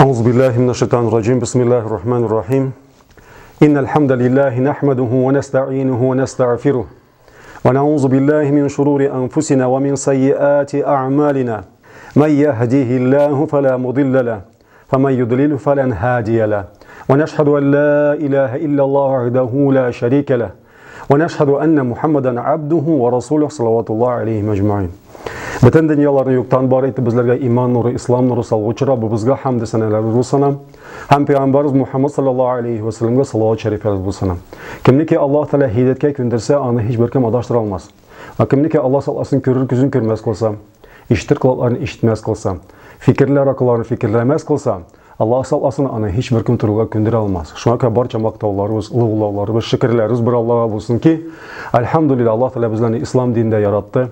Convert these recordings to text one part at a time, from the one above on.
أعوذ بالله من الشيطان الرجيم بسم الله الرحمن الرحيم إن الحمد لله نحمده ونستعينه ونستغفره ونعوذ بالله من شرور أنفسنا ومن سيئات أعمالنا من يهديه الله فلا مضل له ومن يضلل فلا هادي له ونشهد أن لا إله إلا الله وحده لا شريك له ونشهد أن محمدا عبده ورسوله صلوات الله عليه أجمعين. Bütün dünyaların yoktan var etdi bizlerge iman nuru, İslam nuru salgıçı Rabbimizge hamd seneler bulsanam. Hem Peygamberimiz Muhammed sallallahu aleyhi ve sellem'e salavat şerifler bulsanam. Kimni ki Allah Teala hidayetke gönderse anı hiçbir kim adaştır almaz. Kimni ki Allah sallasın körür küzün körmez kılsa, işitir kulaklarını işitmez kılsa, fikirler akıllarını fikirlemez kılsa, Allah sallasın anı hiçbir kim turuğa gönder almaz. Şuna kadar barça maktavlarımız, ılıgılarımız, şükürlerimiz bir Allah'a bulsun ki, elhamdülillah Allah Teala bizlerini İslam dininde yarattı.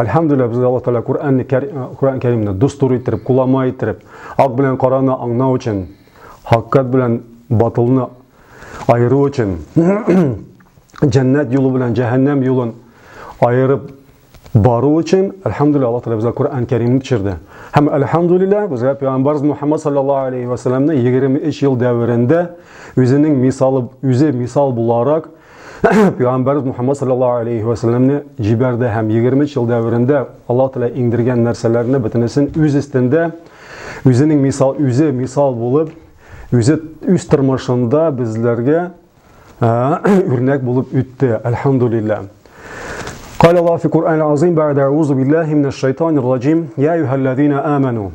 Elhamdülillah biz Allah Teala Kur'an-ı Kerim'de dusturu ettirip, kulama ettirip, hak bilen Kur'an'ı anlağı için, hakikat bilen batılını ayırı için, cennet yolu bilen cehennem yolun ayırıp barı için, elhamdülillah Allah Teala bize Kur'an-ı Kerim'i geçirdi. Hem elhamdülillah bize Peygamberimiz Muhammed sallallahu aleyhi ve sellem'de 23 yıl devrinde yüze misal bularak Peygamberimiz Muhammed sallallahu aleyhi ve sellem'ni ciberde hem 23 yıl devrinde Allah Teala indirgen nerselerini bitinesin üz üstünde yüze misal bulup üst tırmışında bizlerge örnek bulup üttü. Elhamdülillah. قال الله في القرآن العظيم بعد أعوذ بالله من الشيطان الرجيم يا أيها الذين آمنوا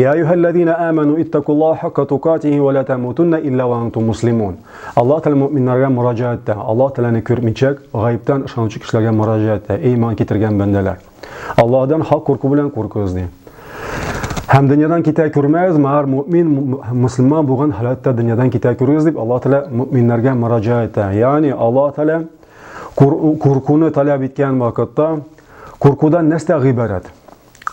يا أيها الذين آمنوا اتقوا الله حق تقاته ولا تموتن إلا وأنتم مسلمون. Allah Teala müminlerge müracaat etti. Allah Teala'nı körmeyecek, gayipten ışanıcı kişilerge müracaat etti. Ey iman getirgen bendeler. Allah'dan hak korku bilen korkuz diye. Hem dünyadan kita körmez, mağar mümin, Müslüman buğan halatta dünyadan kita körüz deyip Allah Teala müminlerge müracaat etti. Yani Allah Teala korkunu talep etken vakitte korkudan nesne ibaret.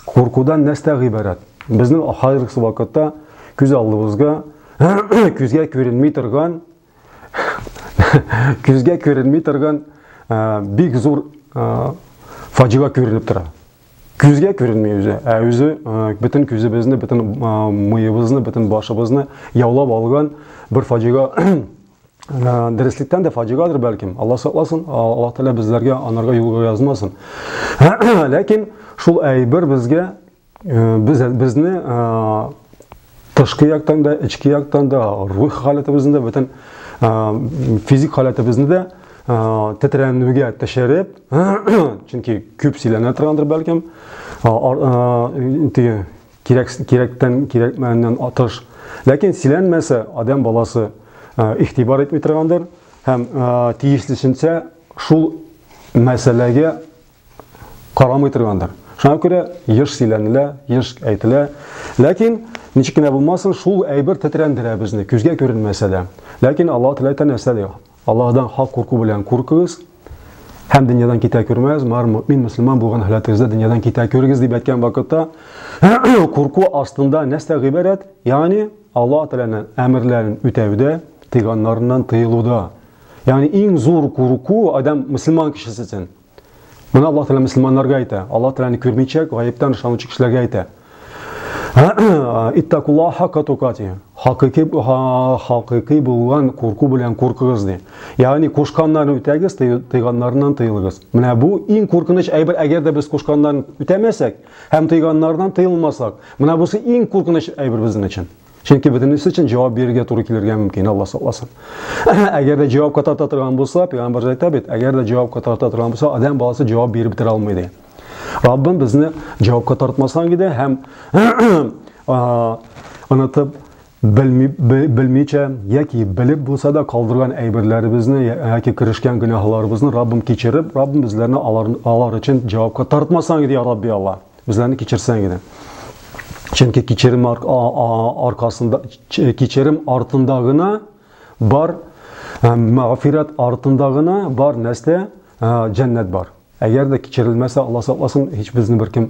Korkudan nesne ibaret. Bizning hayırlısı vakitte küz aldığımızda küzge körünmey turgan big zor facia körünüp tura. Küzge körünmey özü bütün küzübizni, bütün mıyıbizni, bütün başımızını yavlab algan bir facia derslikten de faciadır belki. Allah saklasın, Allah Teala bizlerge anarga yolga yazmasın. Lakin şul aybir bizge bizni tışkı yaktan da, içki yaktan da, ruh halatımızın da, bütün fizik halatımızın da titrenliğe teşerip, çünkü küp silene tırandır belki, gerekmenden atış. Lakin silenmese adam balası ihtibar etmey tırandır, hem tiyişlisinse şul meselege karamay tırandır. Şuna göre yış silenile, yış eytile. Lakin niçikine bulmasın şul aybir titrendir bizni, küzge görünmese de. Lakin Allah Teala nese diyor. Allah'dan hak korku bilen korkuz. Hem dünyadan kita görmez, mar mümin Müslüman buğan halatınızda dünyadan kita görürüz deyip etken vakitte korku aslında nesne ibaret. Yani Allah Teala'nın emirlerinin ütevde, tıganlarından tıyılıda. Yani en zor korku adam Müslüman kişisi için. Bunu Allah Teala Müslümanlarga ayta. Allah Teala'nı körmeyecek, gayipten ışanıcı kişilerge ayta. İttakullah hakka tukati. Hakiki bulgan korku bilen korkuguz de. Yani koşkanlarını ütegiz, tıyganlarından tıyılığız. Bu en korkunç aybir eğer de biz koşkanlarını ütemezsek, hem tıyganlardan tıyılmasak, bu en korkunç aybir bizim için. Çünkü bütünüz için cevap berge to'g'ri kelarga mumkin, Allah saqlasin. Agar da javobga tortadigan bo'lsa, payg'ambar aytadi, agar da javobga tortadigan bo'lsa, odam bolasi javob berib bitira olmaydi. Rabbim bizni javobga tortmasangida ham unutib bilmaycha yoki bilib bo'lsa-da qoldirgan aybirlarimizni yoki kirishgan gunohlarimizni Rabbim kechirib, Rabbim bizlarni alar uchun javobga tortmasangida ya Robbi Allah, bizlarni kechirsangida. Çünkü keçirim arkasında, keçirim artındağına bar, mağfiret artındağına bar nesle cennet var. Eğer de keçirilmezse Allah saklasın hiç bizni bir kim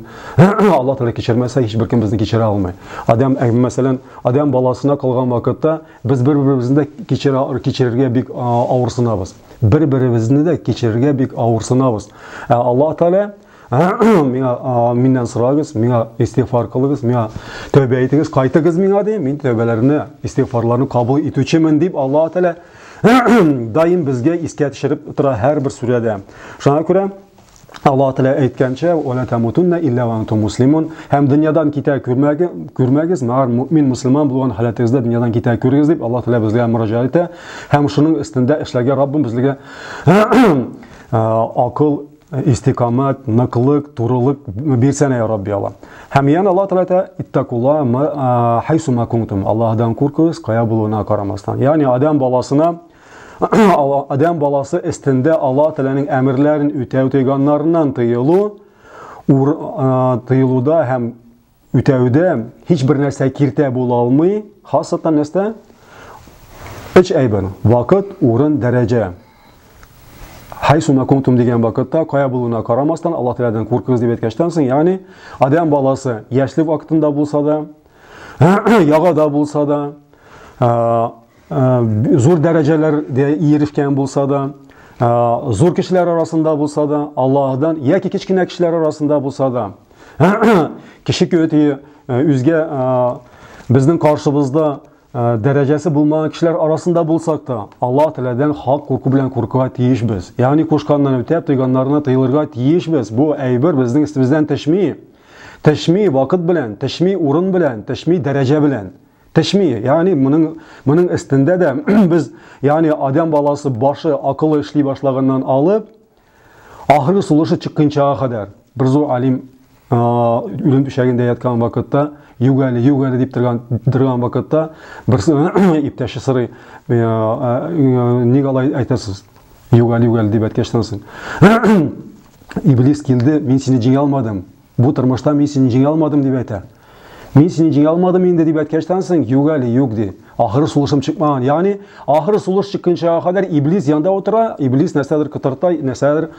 Allah Teala keçirmezse hiç bir kim bizni keçire almay. Adam mesela adam balasına kalgan vakitte biz birbirimizin de keçirirge bir ağırsınabız. Birbirimizni de keçirirge bir ağırsınabız. Allah Teala Mindan сұрағыз, миңа истигфар қылыңыз, миңа тәубе етіңіз, қайтыңыз миңа дейін, мен тәубелеріне, истигфарларını қабыл етушімін деп Аллах Тәала дайым бізге еске түсіріп тұра әр бір сүрәдә. Шуңа күрә Аллах Тәала әйткәнчә, "Ва тамутунна илля ва антум муслимун", һәм дөньядан китә күрмәгез, мәгәр мөмин мусламан булган халәтегездә дөньядан китә күрегез дип Аллах Тәала безгә мөрәҗәгать итә. Һәм шуның өстендә эшләргә Раббым безгә акыл, истикамат, ныклык, турылык бирсән я Рабби Алла. Һәм яна Аллах Тәала иттакулла хайсу ма кунтум. Аллаһдан куркыгыз, кая булуына карамастан. Ягъни Адам баласы өстендә Аллах Тәаләнең әмерләрен үтәү тыйганнарыннан тыелуда һәм үтәүдә һичбер нәрсә киртә була алмый, хасatan нәрсә? Өч әйбер: вакыт, урын, дәрәҗә. Хайсуна кунтум дигән вакытта кая булуына карамастан Аллаһ Тәаләдән куркыгыз дип әйткәчтән соң, ягъни адам баласы яшьлек вакытында булса да, ягада булса да, зур дәрәҗәләргә ирешкән булса да, зур кешеләр арасында булса да, Аллаһдан яки кичкенә кешеләр арасында булса да, кеше көтү үзгә безнең каршыбызда дәрәҗәсе булмаган кешеләр арасында булсак та, Аллаһ Тәаләдән хак курку белән куркуга тиешбез. Ягъни кушканнан үтәп тыйганнарына тыелырга тиешбез. Бу әйбер безнең истебездән тәшми вакыт белән, тәшми урын белән, тәшми дәрәҗә белән. Тәшми, ягъни моның өстендә дә без, ягъни адам баласы башы акылы эшли башлаганнан алып, ахыры сулышы чыкканчага кадәр бер зур алим үлем түшәгендә яткан вакытта, югәле дип торган вакытта берсе иптәше сорый, нигә алай әйтәсез? Югәле дип әйткәчтән соң, Иблис килде, мин сине җиңә алмадым. Бу тормышта мин сине җиңә алмадым дип әйтә. Мин сине җиңә алмадым инде дип әйткәчтән соң, юк ди. Ахыры сулышым чыкмаган. Ягъни ахыры сулыш чыкканчага кадәр Иблис янда утыра, Иблис нәрсәдер кытыртай, нәрсәдер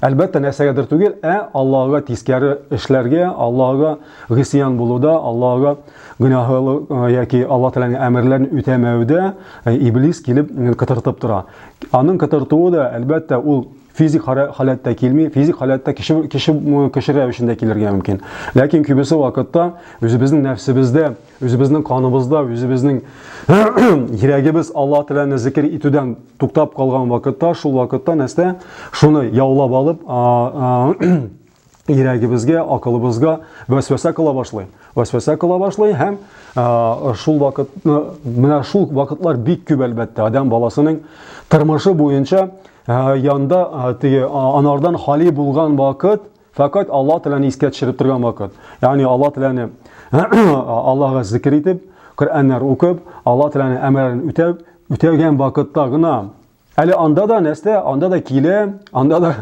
әлбәттә нәрсәгәдер түгел, Аллаһка тискәре эшләргә, Аллаһка гысян булуда, Аллаһка гынаһлы яки Аллаһ Тәаләнең әмерләрен үтәмәүдә Иблис килеп кытыртып тора. Аның кытыртуы да әлбәттә ул физик халәттә килми, физик халәттә кеше рәвешендә килергә мөмкин. Ләкин күбесе вакытта үзебезнең нәфсебездә, үзебезнең каныбызда, үзебезнең йөрәгебез Аллаһ Тәаләне зикр итүдән туктап калган вакытта, шул вакытта нәрсә? Шуны яулап алып, йөрәгебезгә, акылыбызга вәсвәсә кыла башлый. Һәм шул вакытлар бик күп әлбәттә адам баласының тормышы буенча янда анардан хали булган вакыт фақат Аллаһ Тәаләне искә төшереп торган вакыт. Ягъни Аллаһ Тәаләне Аллаһка зикр итеп, Коръәннәр укып, Аллаһ Тәаләнең әмерләрен үтәгән вакытта гына әле анда да нәрсә, анда да килә, анда да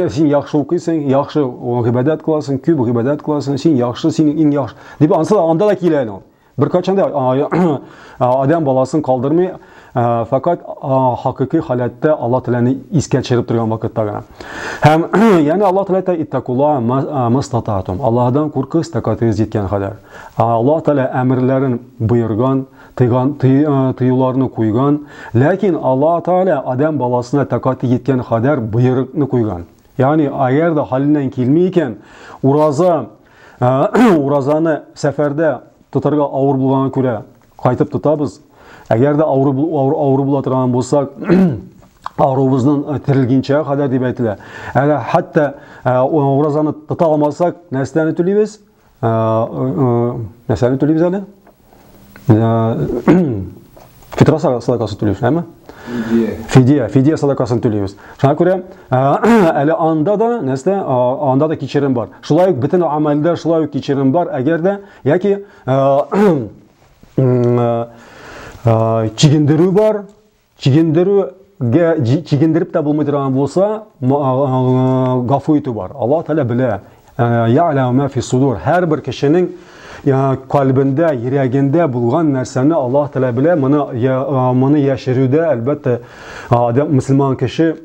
син яхшы укыйсың, яхшы гыйбадат кыласың, күп гыйбадат кыласың, син яхшы, син иң яхшы дип анда да килә. Бер качанда адам баласын калдырмый, фақат хакыйкый халәттә Аллаһ Тәаләне искә төшереп торган вакытта гына. Һәм яна Аллаһ Тәалә иттакулла мастататум. Аллаһдан куркыгыз тәкатегез җиткән кадәр. Аллаһ Тәалә әмерләрен боерган, тыюларны куйган, ләкин Аллаһ Тәалә адам баласына тәкаты җиткән кадәр боерыкны куйган. Ягъни агәр дә хәленнән килми икән, уразаны сәфәрдә тотарга авыр булганга күрә кайтып тотабыз. Әгәр дә авыр була торган булсак, авырыбызның терелгәнчә кадәр дип әйтелә. Әгәр хәтта уразаны тота алмасак, нәрсәне түлибез? Нәрсәне түлибез әле? Фитра садакасын түлибез, әме? Фидия садакасын түлибез. Шуңа күрә, әле анда да нәрсә, анда да кичерем бар. Шулай ук бөтен амәлдә шулай ук кичерем бар. Әгәр дә яки чигендерү бар, чигендереп тә булмый торган булса, гафу итү бар. Аллаһ Тәалә белә. Я'ламу ма фи судур. Һәр бер кешенең калбендә, йөрәгендә булган нәрсәне Аллаһ Тәалә белә. Моны яшерүдә әлбәттә мөселман кеше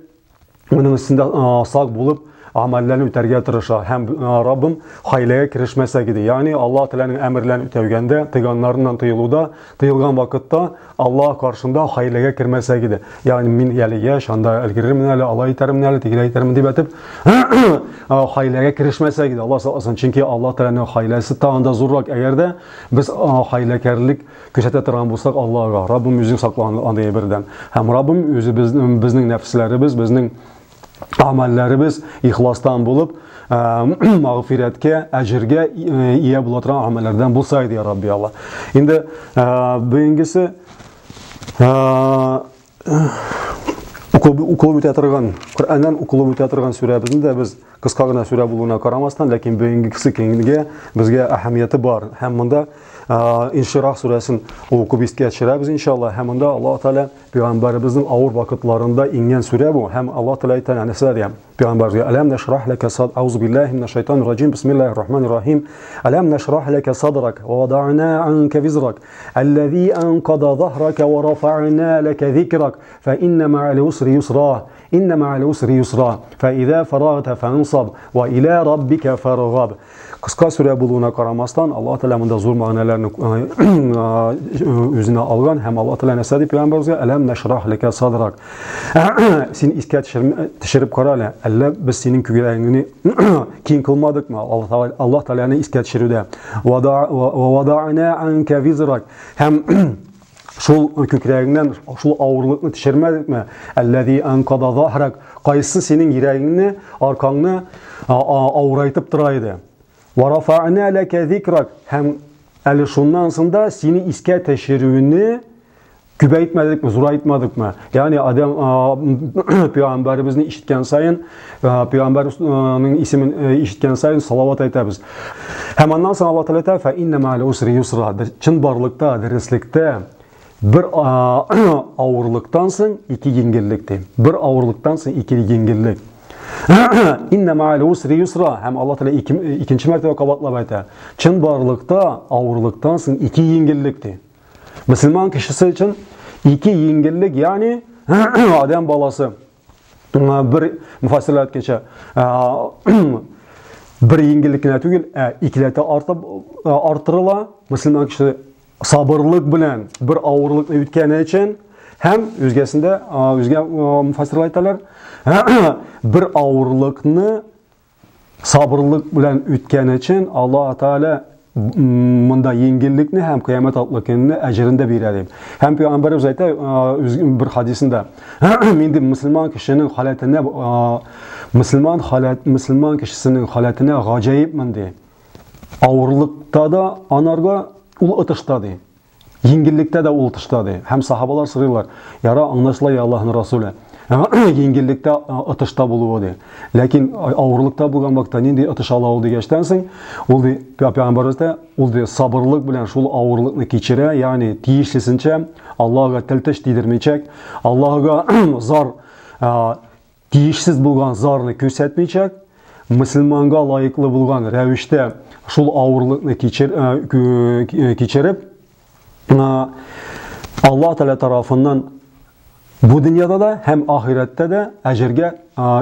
моның өстендә сак булып amellerini üterge tırışa. Hem Rabbim haylaya kirişmese gidi. Yani Allah Teala'nın emirlerini ütevgende, tıganlarından tıyılıda, tıyılgan vakitte Allah karşında haylaya kirmese gidi. Yani min yeliye, şanda elgirim neli, Allah iterim neli, tigile iterim deyip etip haylaya kirişmese gidi. Allah sağlasın. Çünkü Allah Teala'nın haylası tağında zorrak. Eğer de biz haylakarlık köşete tıran bulsak Allah'a, Rabbim yüzün saklandığı birden. Hem Rabbim yüzü bizning nefslerimiz, bizning amellerimiz ihlastan bulup mağfiretke, ecirge iyi bulatıran amellerden bulsaydı ya Rabbi Allah. Şimdi birincisi ukulup ötətirgan, Kur'an'dan ukulup ötətirgan sürəbizin de biz kıskağına süre buluna karamasdan, lakin birincisi kendiге bizge ahamiyeti var. Hem bunda İnşirah suresini okuyup geçiririz inşallah. Hem bunda Allah Teala Peygamberimizin ağır vakitlerinde ingen süre bu. Hem Allah Teala nesler diyem. Peygamberimize Elem neşrah leke sad Euzubillahimineşşeytanirracim. Bismillahirrahmanirrahim. Elem neşrah leke sadrak ve vada'na anke vizrak. Ellezî enkada zahrake ve rafa'na leke zikrak. Fe inne ma'al usri yusra. İnne ma'al usri yusra. Fe izâ feragte fensab. Ve ilâ rabbike fergab. Kıska süre bulduğuna karamasdan Allah Teala'nın da zor manelerini üzerine algan. Hem Allah Teala nesedi Peygamberimize elem neşrah leke sadrak. Seni iske tişirip karale. Elle biz senin kügülerini kin kılmadık mı? Allah Teala'nın iske tişirüde. Ve vada'na anke vizrak. Hem şul kökreğinden şul ağırlıkını tişirmedik mi? Ellezî enkada zahrak. Kayısı senin yüreğini, arkanını ağıraytıp duraydı. وَرَفَعْنَا لَكَ ذِكْرَكَ. Hem eli şundansında seni iske teşhirüğünü kübeytmedik mi, zuraytmadık mı? Yani adam Peygamberimizin işitken sayın, Peygamberimizin ismini işitken sayın salavat aytamiz. Hem ondan sonra Allah Teala فَاِنَّ مَا الْعُسْرِ يُسْرًا. Çın barlıkta, derislikte bir ağırlıktansın, iki yengillikte. Bir ağırlıktansın, iki yengillik. İnne ma'al usri yusra. Hem Allah Teala ikinci mertebe kabatlap ayta. Çın barlıkta ağırlıktansın, iki yengillikti. Müslüman kişisi için iki yengillik yani adam balası bir müfassirler etkençe bir yengillikine tügül ikilete artırıla. Müslüman kişi sabırlık bilen bir ağırlıkla ütkeni için hem özgesinde müfassirler aytalar bir ağırlıkını sabırlık bilen ütkeni için Allah Teala bunda yengillikni hem kıyamet atlıkını ecrinde bir hem Peygamberimiz ayta bir hadisinde mindi Müslüman kişinin haletine Müslüman kişisinin haletine acayip mindi. Ağırlıkta da anarga ul atıştadı. Yengillikte de ul atıştadı. Hem sahabalar sırıyorlar. Yara anlaşıla ya Allah'ın Resulü. Yengillikte atışta buluyordu. Lakin ağırlıkta bulgan vakta nindi atış ala oldu geçtensin. Oldu Peygamberimizde oldu sabırlık bilen şul ağırlıkını geçire yani tiyişlisince Allah'a telteş didirmeyecek. Allah'a zar tiyişsiz bulgan zarını küsetmeyecek. Müslümanga layıklı bulgan revişte şul ağırlıkını geçirip Allah Teala tarafından bu dünyada da hem ahirette de ecirge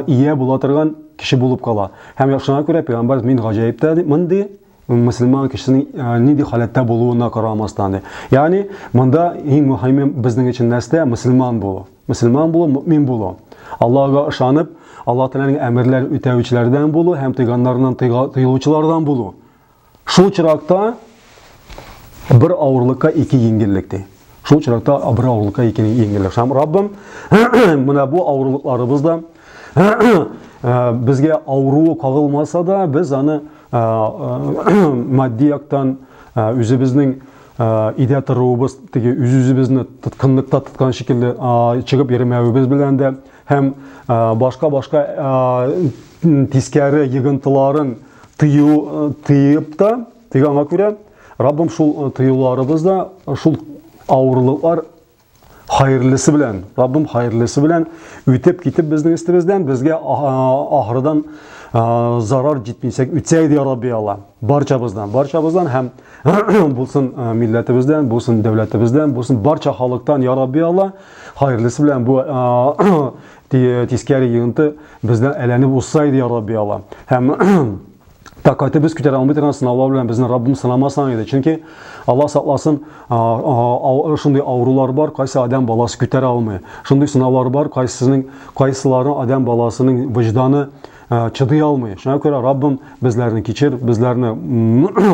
iyi bulatırgan kişi bulup kala. Hem yaşına göre Peygamberimiz min gacayipte mindi Müslüman kişinin nidi halette buluğuna karamaslandı. Yani bunda en mühim bizim için nesne Müslüman bulu. Müslüman bulu, mümin bulu. Allah'a ışanıp Allah Teala'nın emirler ütevçilerden bulu hem tıganlarından tıyılıçlardan bulu. Şu çırakta bir ağırlıkka iki yengillikti. Şu çırakta bir ağırlıkka iki yengillik. Hem Rabbim buna bu ağırlıklarımızda bizge ağırlığı kağılmasa da biz onu maddi yaktan üzümüzün ideatırığımız, üzümüzün tıtkınlıkta tıtkan şekilde çıkıp yerimevimiz bilen de hem başka tiskeri yığıntıların tıyıp da tıygana göre Rabbim şu tıyılarımızda şu ağırlıklar hayırlısı bilen, Rabbim hayırlısı bilen ütep gitip bizden istemizden bizge ahırdan zarar gitmeyecek ütseydi ya Rabbi Allah. Barçamızdan hem bulsun milletimizden, bulsun devletimizden, bulsun barça halktan ya Rabbi Allah. Hayırlısı bilen bu teskari yığıntı bizden elenip olsaydı ya Rabbi Allah. Hem takati biz kütər almayı sınavlar bilen bizden Rabbim sınamasan idi. Çünkü Allah saklasın şunday avrular var, kaysi adam balası kütər almayı. Şunday sınavlar var, kaysıların adam balasının vicdanı çıdıya almayı. Şuna göre Rabbim bizlerini keçir, bizlerini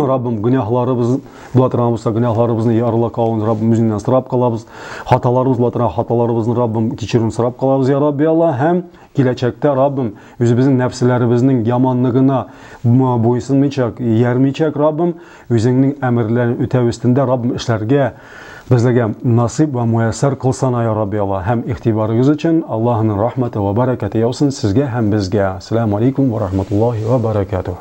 Rabbim günahlarımız, bulatırağımızda günahlarımızın yarıla kalın, Rabbim yüzünden sırap kalabız. Hatalarımız bulatırağ hatalarımızın Rabbim keçirin sırap kalabız ya Rabbi Allah. Hem gelecekte Rabbim özümüzün nefslerimizin yamanlığına boysunmayacak, yermeyecek Rabbim. Özünün emirlerini öte üstünde Rabbim işlerge bizlerge nasip ve müyesser kılsana ya Rabbi Allah. Hem ihtibarınız için Allah'ın rahmeti ve bereketi olsun sizge hem bizge. Selamun Aleyküm ve Rahmetullahi ve Berekatuhu.